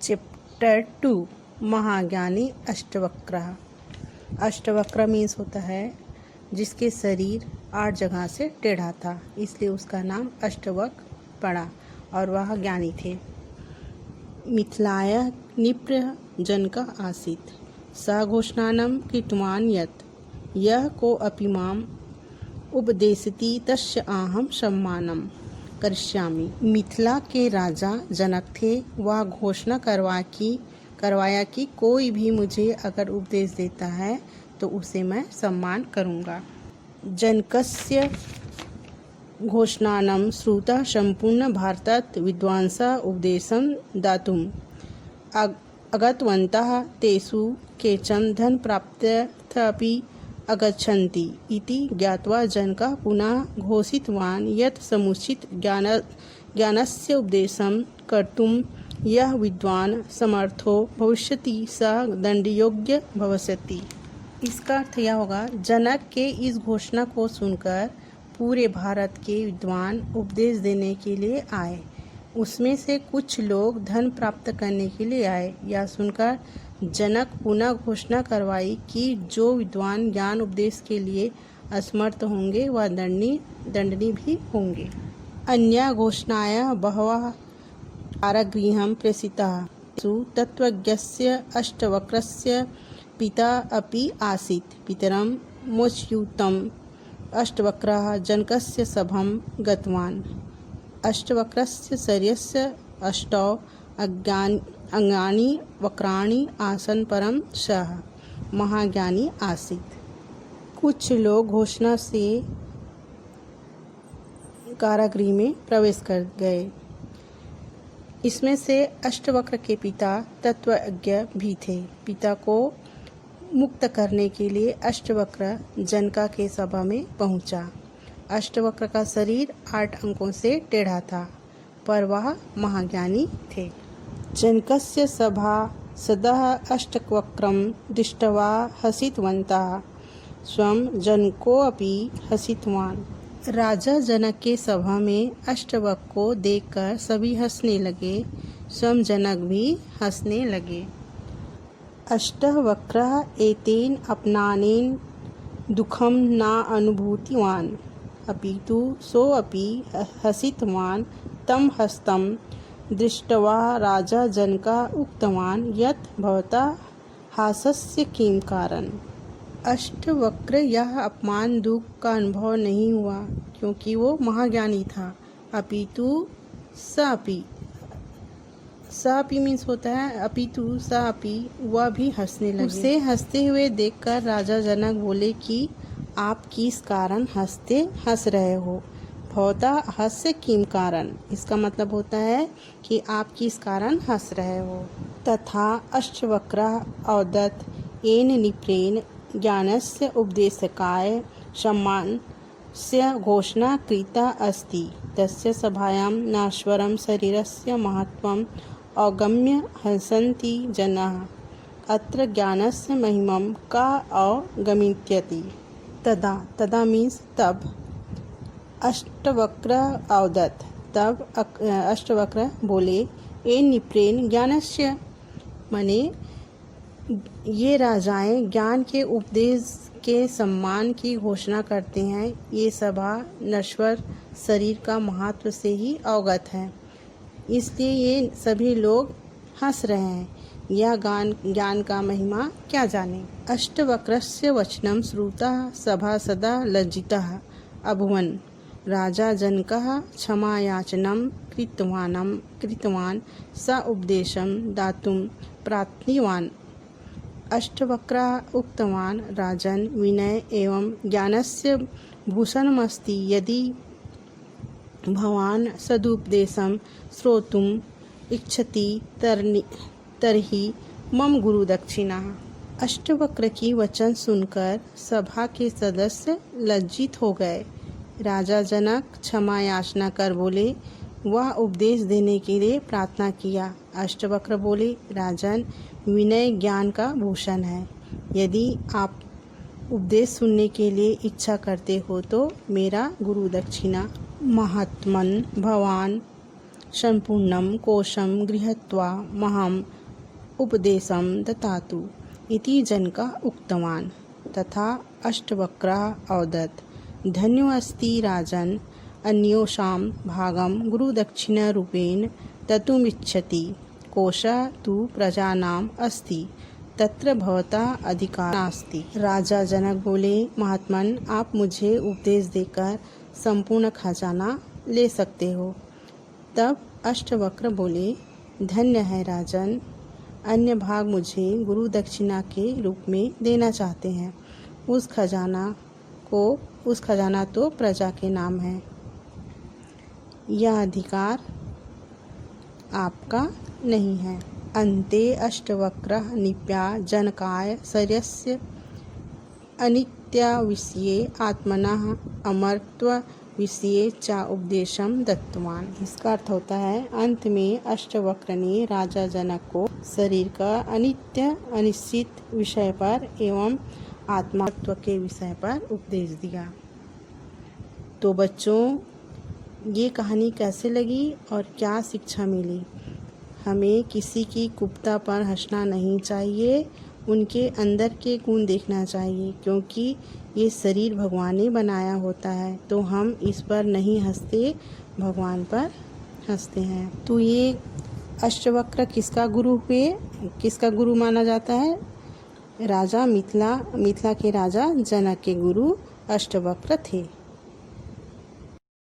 Chapter 2 महाज्ञानी Ashtavakra. Ashtavakra means होता है जिसके शरीर 8 जगह से टेढ़ा था, इसलिए उसका नाम अष्टवक्र पड़ा और वह ज्ञानी थे। मिथिलाया निप्र जनक आसीत् स घोषणानं कृतवान् यत् यः को अपि माम् उपदेशति तस्य अहं सम्मानम् करिष्यामि। मिथिला के राजा जनक थे। वह घोषणा करवाया कि कोई भी मुझे अगर उपदेश देता है तो उसे मैं सम्मान करूँगा। जनकस्य घोषणानं श्रुत्वा सम्पूर्ण भारतात् विद्वांसः उपदेशं दातुम् आगतवन्तः। तेषु केचन धनप्राप्त्यर्थमपि आगच्छन्ति इति ज्ञात्वा जनकः पुनः घोषितवान् यत् समुचित ज्ञानस्य उपदेशं कर्तुं यः विद्वान् समर्थो भविष्यति सः दण्डयोग्यः भविष्यति। इसका अर्थ यह होगा, जनक के इस घोषणा को सुनकर पूरे भारत के विद्वान उपदेश देने के लिए आए। उसमें से कुछ लोग धन प्राप्त करने के लिए आए। यह सुनकर जनक पुनः घोषणा करवाई कि जो विद्वान ज्ञान उपदेश के लिए असमर्थ होंगे वह दंडनीय भी होंगे। अन्या घोषणाया बहवः कारागृहं प्रेषिताः। तत्त्वज्ञस्य अष्टवक्रस्य पिता अपि आसीत्। पितरं मोचयितुम् अष्टवक्रः जनकस्य सभां गतवान्। अष्टवक्रस्य शरीरस्य 8 अंगानि वक्राणि आसन्, परं सः महाज्ञानी आसीत्। कुछ लोग घोषणा से कारागृह में प्रवेश कर गए। इसमें से अष्टवक्र के पिता तत्वज्ञ भी थे। पिता को मुक्त करने के लिए अष्टवक्र जनका के सभा में पहुंचा। अष्टवक्र का शरीर 8 अंकों से टेढ़ा था, पर वह महाज्ञानी थे। जनकस्य सभासदः अष्टवक्रं दृष्ट्वा हसितवन्तः। स्वयं जनकोऽपि हसितवान्। राजा जनक के सभा में अष्टवक्र को देखकर सभी हंसने लगे। स्वयं जनक भी हंसने लगे। अष्टवक्रः एतेन अपमानेन दुःखं न अनुभूतवान्, अपितु सोऽपि हसितवान्। तं हसतं दृष्ट्वा राजा जनकः उक्तवान् यत् भवतः हास्यस्य किं कारणम्। अष्टवक्र यह अपमान दुख का अनुभव नहीं हुआ क्योंकि वो महाज्ञानी था, अपितु सापी मीन्स होता है अपितु सापी वह भी हंसने लगे। उसे हंसते हुए देखकर राजा जनक बोले कि आप किस कारण हंस रहे हो। भवतः हास्य किम कारण, इसका मतलब होता है कि आप किस कारण हंस रहे हो। तथा अष्टवक्रः अवदत् येन निप्रेण ज्ञानस्य उपदेशकाय सम्मानस्य घोषणा कृता अस्ति तस्य सभायां नश्वरं शरीरस्य महत्त्वम् अवगम्य हसन्ति जनाः। अत्र ज्ञानस्य महिमं का अवगमिष्यति। तदा मीन्स तब। अष्टवक्र अवदत्, तब अष्टवक्र बोले, ये निप्रेण ज्ञानस्य, माने ये राजाएं ज्ञान के उपदेश के सम्मान की घोषणा करते हैं। ये सभा नश्वर शरीर का महत्व से ही अवगत है, इसलिए ये सभी लोग हंस रहे हैं। यह ज्ञान का महिमा क्या जाने। अष्टवक्रस्य वचनं श्रुत्वा सभासदाः लज्जिताः अभूवन्। राजा जनकः क्षमायाचनं कृतवान् स उपदेशं दातुं प्रार्थितवान्। अष्टवक्रः उक्तवान्, राजन्, विनय एवं ज्ञानस्य भूषणमस्ति। यदि भवान् सदुपदेशं श्रोतुम् इच्छति तर्हि मम गुरुदक्षिणा। अष्टवक्र की वचन सुनकर सभा के सदस्य लज्जित हो गए। राजा जनक क्षमा याचना कर बोले, वह उपदेश देने के लिए प्रार्थना किया। अष्टवक्र बोले, राजन, विनय ज्ञान का भूषण है। यदि आप उपदेश सुनने के लिए इच्छा करते हो तो मेरा गुरु दक्षिणा। महात्मन भवान सम्पूर्णं कोशं गृहीत्वा मह्यम् उपदेशं ददातु इति जनकः उक्तवान्। तथा अष्टवक्रः अवदत्, धन्योऽस्ति राजन्, अन्योषां भागं गुरुदक्षिणारूपेण दत्तुमिच्छति। कोशः तु प्रजानाम् अस्ति, तत्र भवता अधिकार नास्ति। राजा जनक बोले, महात्मन, आप मुझे उपदेश देकर संपूर्ण खजाना ले सकते हो। तब अष्टवक्र बोले, धन्य है राजन, अन्य भाग मुझे गुरु दक्षिणा के रूप में देना चाहते हैं। उस खजाना तो प्रजा के नाम है। यह अधिकार आपका नहीं है। अन्ते अष्टवक्रः निप्या जनकाय शरीरस्य अनित्यविषये आत्मनः अमरत्वविषये च उपदेशं दत्तवान्। इसका अर्थ होता है, अंत में अष्टवक्र ने राजा जनक को शरीर का अनित्य अनिश्चित विषय पर एवं आत्मत्व के विषय पर उपदेश दिया। तो बच्चों, ये कहानी कैसे लगी और क्या शिक्षा मिली? हमें किसी की कुप्तता पर हंसना नहीं चाहिए, उनके अंदर के गुण देखना चाहिए, क्योंकि ये शरीर भगवान ने बनाया होता है, तो हम इस पर नहीं हंसते, भगवान पर हंसते हैं। तो ये अष्टवक्र किसका गुरु माना जाता है? राजा मिथिला के राजा जनक के गुरु अष्टवक्र थे।